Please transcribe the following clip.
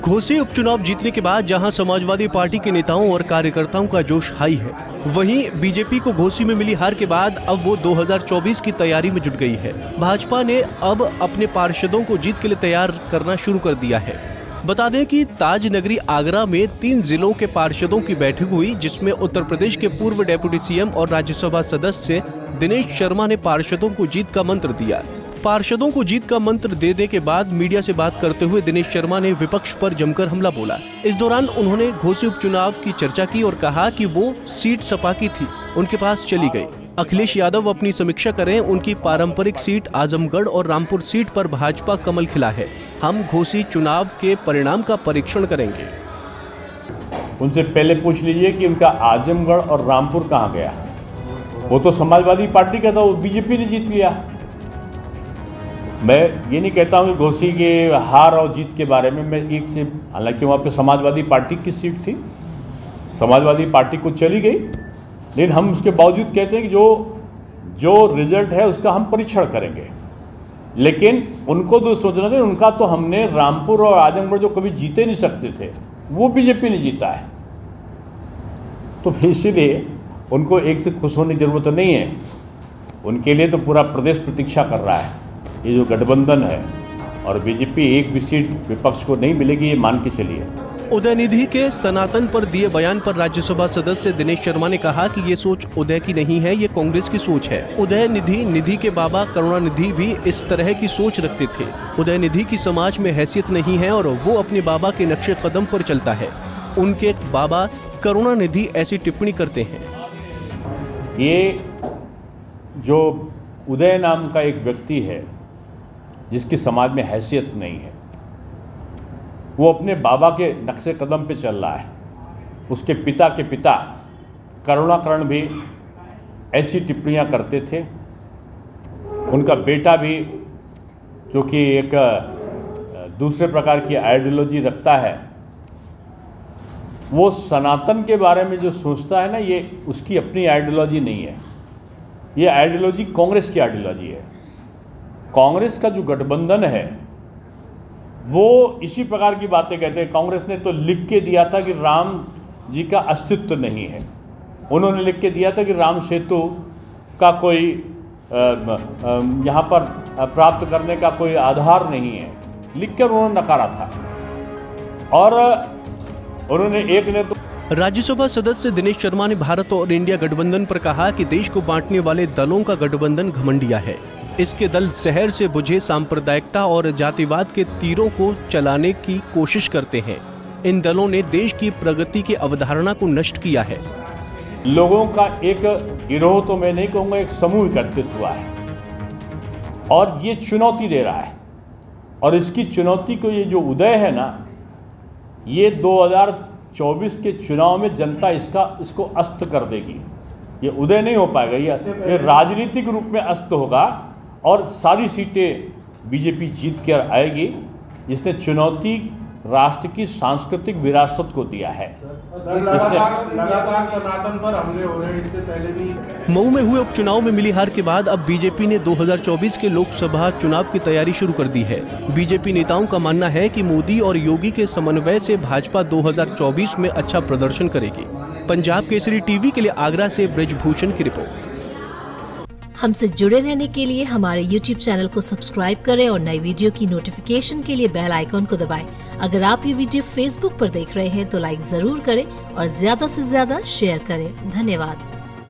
घोसी उपचुनाव जीतने के बाद जहां समाजवादी पार्टी के नेताओं और कार्यकर्ताओं का जोश हाई है, वहीं बीजेपी को घोसी में मिली हार के बाद अब वो 2024 की तैयारी में जुट गई है। भाजपा ने अब अपने पार्षदों को जीत के लिए तैयार करना शुरू कर दिया है। बता दें कि ताज नगरी आगरा में 3 जिलों के पार्षदों की बैठक हुई, जिसमें उत्तर प्रदेश के पूर्व डेप्यूटी सीएम और राज्यसभा सदस्य दिनेश शर्मा ने पार्षदों को जीत का मंत्र दिया। पार्षदों को जीत का मंत्र देने के बाद मीडिया से बात करते हुए दिनेश शर्मा ने विपक्ष पर जमकर हमला बोला। इस दौरान उन्होंने घोसी उपचुनाव की चर्चा की और कहा कि वो सीट सपा की थी, उनके पास चली गई। अखिलेश यादव अपनी समीक्षा करें, उनकी पारंपरिक सीट आजमगढ़ और रामपुर सीट पर भाजपा कमल खिला है। हम घोसी चुनाव के परिणाम का परीक्षण करेंगे। उनसे पहले पूछ लीजिए कि उनका आजमगढ़ और रामपुर कहाँ गया। वो तो समाजवादी पार्टी का था, वो बीजेपी ने जीत लिया। मैं ये नहीं कहता हूँ कि घोसी के हार और जीत के बारे में मैं एक से, हालांकि वहाँ पे समाजवादी पार्टी की सीट थी, समाजवादी पार्टी को चली गई, लेकिन हम उसके बावजूद कहते हैं कि जो रिजल्ट है उसका हम परीक्षण करेंगे। लेकिन उनको तो सोचना चाहिए, उनका तो हमने रामपुर और आजमगढ़ जो कभी जीते नहीं सकते थे, वो बीजेपी ने जीता है। तो इसीलिए उनको एक से खुश होने की जरूरत नहीं है, उनके लिए तो पूरा प्रदेश प्रतीक्षा कर रहा है। ये जो गठबंधन है और बीजेपी, एक भी सीट विपक्ष को नहीं मिलेगी, ये मान के चलिए। उदयनिधि के सनातन पर दिए बयान पर राज्यसभा सदस्य दिनेश शर्मा ने कहा कि ये सोच उदय की नहीं है, ये कांग्रेस की सोच है। उदयनिधि निधि के बाबा करुणानिधि भी इस तरह की सोच रखते थे। उदयनिधि की समाज में हैसियत नहीं है और वो अपने बाबा के नक्शे कदम पर चलता है। उनके बाबा करुणानिधि ऐसी टिप्पणी करते हैं। ये जो उदय नाम का एक व्यक्ति है जिसकी समाज में हैसियत नहीं है, वो अपने बाबा के नक्शे कदम पे चल रहा है। उसके पिता के पिता करुणाकरण भी ऐसी टिप्पणियां करते थे। उनका बेटा भी, जो कि एक दूसरे प्रकार की आइडियोलॉजी रखता है, वो सनातन के बारे में जो सोचता है ना, ये उसकी अपनी आइडियोलॉजी नहीं है, ये आइडियोलॉजी कांग्रेस की आइडियोलॉजी है। कांग्रेस का जो गठबंधन है वो इसी प्रकार की बातें कहते हैं। कांग्रेस ने तो लिख के दिया था कि राम जी का अस्तित्व नहीं है, उन्होंने लिख के दिया था कि राम सेतु का कोई यहाँ पर प्राप्त करने का कोई आधार नहीं है, लिख कर उन्होंने नकारा था। और उन्होंने एक ने तो राज्यसभा सदस्य दिनेश शर्मा ने भारत और इंडिया गठबंधन पर कहा कि देश को बांटने वाले दलों का गठबंधन घमंडिया है। इसके दल शहर से बुझे सांप्रदायिकता और जातिवाद के तीरों को चलाने की कोशिश करते हैं। इन दलों ने देश की प्रगति की अवधारणा को नष्ट किया है। लोगों का एक गिरोह, तो मैं नहीं कहूँगा, एक समूह एकत्रित हुआ है और ये चुनौती दे रहा है। और इसकी चुनौती को, ये जो उदय है ना, ये 2024 के चुनाव में जनता इसको अस्त कर देगी। ये उदय नहीं हो पाएगा, ये राजनीतिक रूप में अस्त होगा और सारी सीटें बीजेपी जीत कर आएगी। इसने चुनौती राष्ट्र की सांस्कृतिक विरासत को दिया है। लगातार सनातन पर हमले हो रहे हैं, इससे पहले भी। मऊ में हुए उपचुनाव में मिली हार के बाद अब बीजेपी ने 2024 के लोकसभा चुनाव की तैयारी शुरू कर दी है। बीजेपी नेताओं का मानना है कि मोदी और योगी के समन्वय से भाजपा 2024 में अच्छा प्रदर्शन करेगी। पंजाब केसरी टीवी के लिए आगरा से ब्रजभूषण की रिपोर्ट। हमसे जुड़े रहने के लिए हमारे YouTube चैनल को सब्सक्राइब करें और नई वीडियो की नोटिफिकेशन के लिए बेल आइकॉन को दबाएं। अगर आप ये वीडियो Facebook पर देख रहे हैं तो लाइक जरूर करें और ज्यादा से ज्यादा शेयर करें। धन्यवाद।